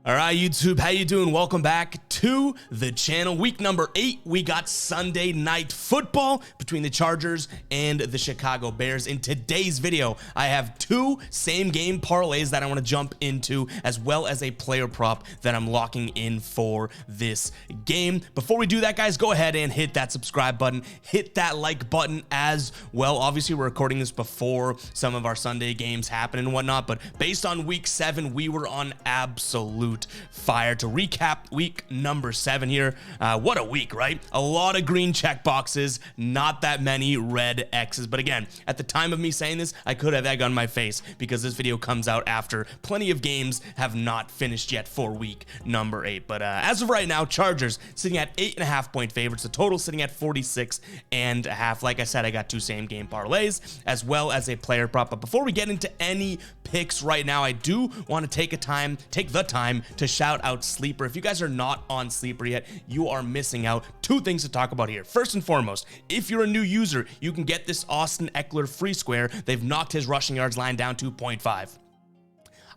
All right, YouTube, how you doing? Welcome back to the channel. Week number 8, we got Sunday night football between the Chargers and the Chicago Bears. In today's video, I have 2 same-game parlays that I want to jump into, as well as a player prop that I'm locking in for this game. Before we do that, guys, go ahead and hit that subscribe button, hit that like button as well. Obviously, we're recording this before some of our Sunday games happen and whatnot, but based on week 7, we were on absolute fire. To recap week number 7 here, what a week, right? A lot of green check boxes, not that many red X's. But again, at the time of me saying this, I could have egg on my face because this video comes out after plenty of games have not finished yet for week number 8. But as of right now, Chargers sitting at 8.5 point favorites, the total sitting at 46.5. Like I said, I got 2 same game parlays as well as a player prop. But before we get into any picks right now, I do want to take the time to shout out Sleeper. If you guys are not on Sleeper yet, you are missing out. 2 things to talk about here. First and foremost, if you're a new user, you can get this Austin Eckler free square. They've knocked his rushing yards line down to 0.5.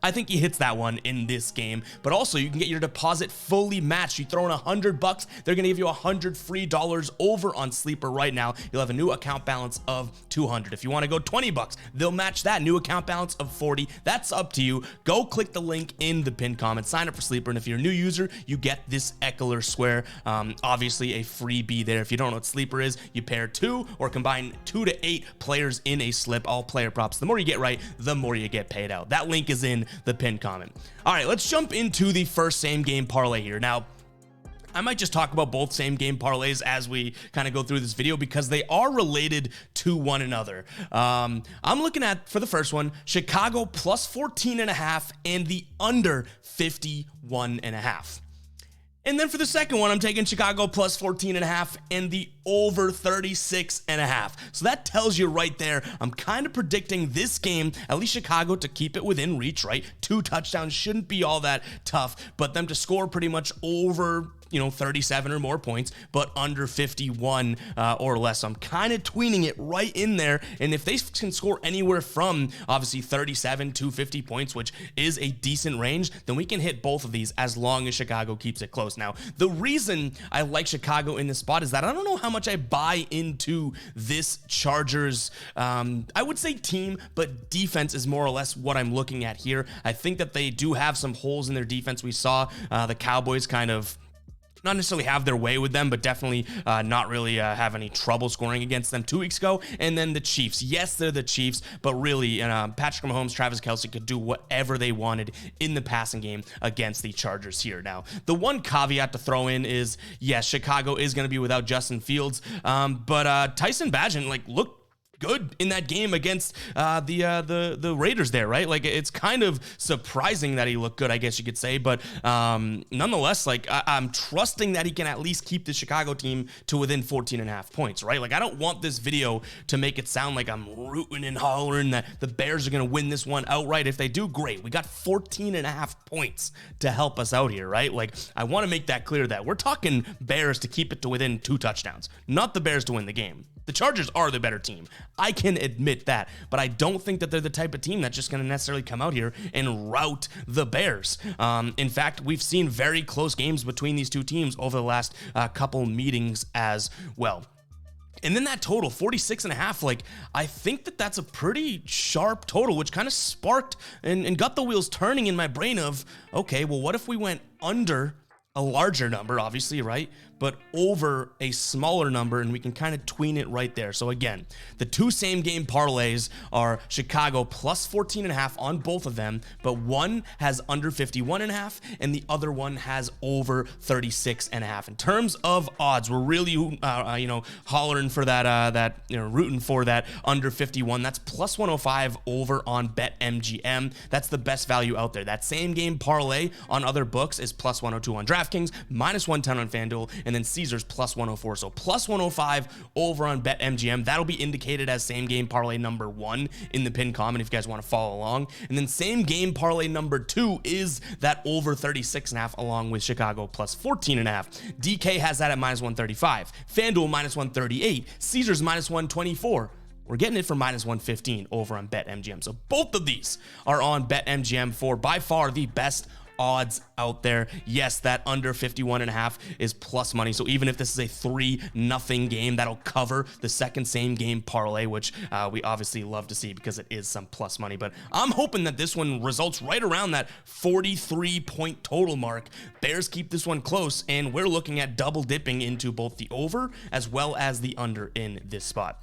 I think he hits that one in this game, but also you can get your deposit fully matched. You throw in $100, they're gonna give you $100 free over on Sleeper right now. You'll have a new account balance of $200. If you want to go $20, they'll match that new account balance of $40. That's up to you. Go click the link in the pinned comment, sign up for Sleeper, and if you're a new user, you get this Eckler square. Obviously a freebie there. If you don't know what Sleeper is, you pair 2 or combine 2 to 8 players in a slip, all player props. The more you get right, the more you get paid out. That link is in the pinned comment. All right, let's jump into the first same game parlay here. Now, I might just talk about both same game parlays as we kind of go through this video because they are related to one another. I'm looking at, for the first one, Chicago plus 14.5 and the under 51.5. And then for the second one, I'm taking Chicago plus 14.5 and the over 36.5. So that tells you right there, I'm kind of predicting this game, at least Chicago, to keep it within reach, right? 2 touchdowns shouldn't be all that tough, but them to score pretty much over 37 or more points, but under 51 or less. So I'm kind of tweening it right in there. And if they can score anywhere from obviously 37 to 50 points, which is a decent range, then we can hit both of these as long as Chicago keeps it close. Now, the reason I like Chicago in this spot is that I don't know how much I buy into this Chargers, I would say team, but defense is more or less what I'm looking at here. I think that they do have some holes in their defense. We saw the Cowboys kind of not necessarily have their way with them, but definitely not really have any trouble scoring against them 2 weeks ago. And then the Chiefs. Yes, they're the Chiefs, but really, Patrick Mahomes, Travis Kelce could do whatever they wanted in the passing game against the Chargers here. Now, the one caveat to throw in is, yes, Chicago is going to be without Justin Fields, but Tyson Bagent, looked good in that game against the Raiders there, right? It's kind of surprising that he looked good, I guess you could say, but nonetheless, I'm trusting that he can at least keep the Chicago team to within 14.5 points, right? I don't want this video to make it sound like I'm rooting and hollering that the Bears are going to win this one outright. If they do, great. We got 14.5 points to help us out here, right? I want to make that clear that we're talking Bears to keep it to within 2 touchdowns, not the Bears to win the game. The Chargers are the better team. I can admit that, but I don't think that they're the type of team that's just going to necessarily come out here and rout the Bears. In fact, we've seen very close games between these 2 teams over the last couple meetings as well. And then that total, 46.5, I think that that's a pretty sharp total, which kind of sparked and got the wheels turning in my brain of, okay, well, what if we went under a larger number, obviously, right? But over a smaller number, and we can kind of tween it right there. So again, the 2 same game parlays are Chicago plus 14.5 on both of them, but one has under 51.5 and the other one has over 36.5. In terms of odds, we're really hollering for that rooting for that under 51. That's plus 105 over on BetMGM. That's the best value out there. That same game parlay on other books is plus 102 on DraftKings, minus 110 on FanDuel, and then Caesars plus 104. So plus 105 over on BetMGM. That'll be indicated as same game parlay number 1 in the pinned comment if you guys want to follow along. And then same game parlay number 2 is that over 36.5 along with Chicago plus 14.5. DK has that at minus 135. FanDuel minus 138. Caesars minus 124. We're getting it for minus 115 over on BetMGM. So both of these are on BetMGM for by far the best odds out there. Yes, that under 51.5 is plus money. So even if this is a 3-0 game, that'll cover the second same game parlay, which we obviously love to see because it is some plus money. But I'm hoping that this one results right around that 43-point total mark. Bears keep this one close, and we're looking at double dipping into both the over as well as the under in this spot.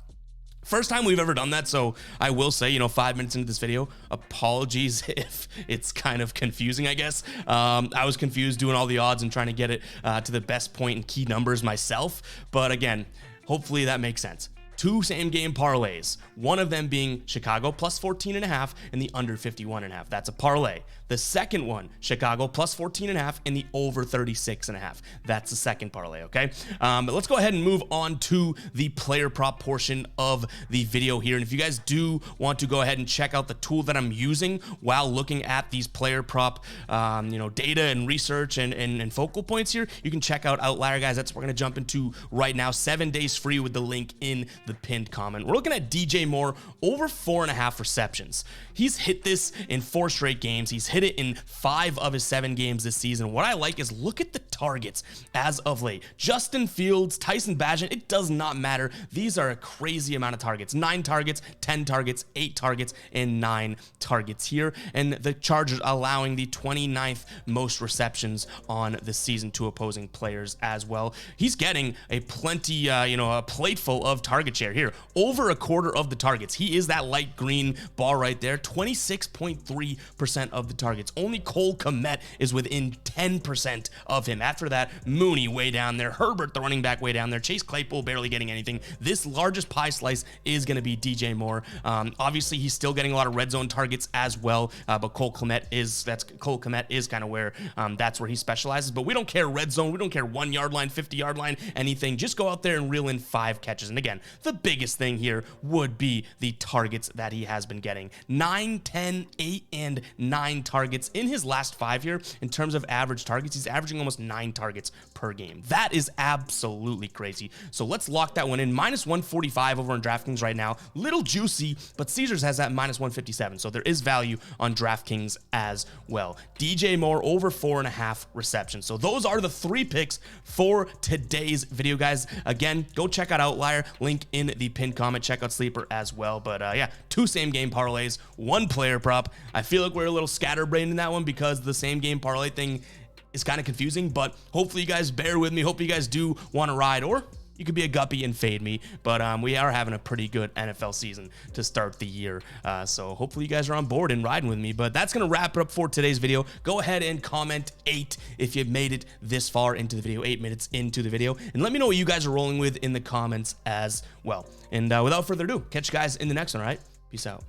First time we've ever done that, so I will say, 5 minutes into this video, apologies if it's kind of confusing, I guess. I was confused doing all the odds and trying to get it to the best point and key numbers myself, but again, hopefully that makes sense. 2 same game parlays, one of them being Chicago plus 14.5 and the under 51.5. That's a parlay. The second one, Chicago plus 14.5 and the over 36.5. That's the second parlay, okay? But let's go ahead and move on to the player prop portion of the video here. And if you guys do want to go ahead and check out the tool that I'm using while looking at these player prop, data and research and focal points here, you can check out Outlier, guys. That's what we're going to jump into right now. 7 days free with the link in the pinned comment. We're looking at DJ Moore over 4.5 receptions. He's hit this in 4 straight games. He's hit it in 5 of his 7 games this season. What I like is look at the targets as of late. Justin Fields, Tyson Bagent, it does not matter. These are a crazy amount of targets. 9 targets, 10 targets, 8 targets, and 9 targets here. And the Chargers allowing the 29th most receptions on the season to opposing players as well. He's getting a plenty, a plateful of target share here. Over a quarter of the targets. He is that light green bar right there. 26.3% of the targets. Only Cole Kmet is within 10% of him. After that, Mooney way down there. Herbert, the running back, way down there. Chase Claypool barely getting anything. This largest pie slice is going to be DJ Moore. Obviously, he's still getting a lot of red zone targets as well, but Cole Kmet is kind of where that's where he specializes. But we don't care red zone. We don't care 1 yard line, 50-yard line, anything. Just go out there and reel in 5 catches. And again, the biggest thing here would be the targets that he has been getting. 9, 10, 8, and 9 targets in his last 5 here. In terms of average targets, he's averaging almost 9 targets per game. That is absolutely crazy. So let's lock that one in. Minus 145 over on DraftKings right now. Little juicy, but Caesars has that minus 157. So there is value on DraftKings as well. DJ Moore over 4.5 receptions. So those are the 3 picks for today's video, guys. Again, go check out Outlier. Link in the pinned comment. Check out Sleeper as well. But yeah, 2 same game parlays, 1 player prop. I feel like we're a little scatterbrained in that one because the same game parlay thing is kind of confusing, but hopefully you guys bear with me. Hope you guys do want to ride, or you could be a guppy and fade me, but we are having a pretty good NFL season to start the year, so hopefully you guys are on board and riding with me. But that's going to wrap it up for today's video. Go ahead and comment 8 if you've made it this far into the video, 8 minutes into the video, and let me know what you guys are rolling with in the comments as well. And without further ado, catch you guys in the next one. All right, peace out.